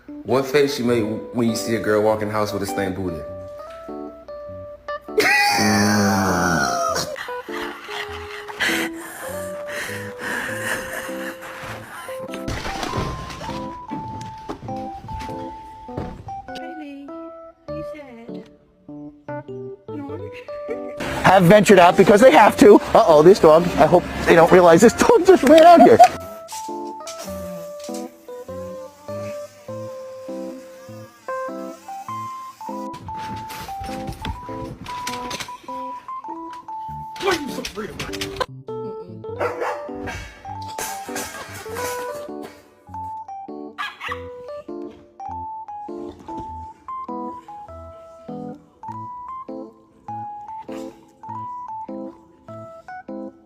What face you make when you see a girl walk in the house with a stank booty? Have ventured out because they have to. Uh-oh, this dog. I hope they don't realize this dog just ran out here.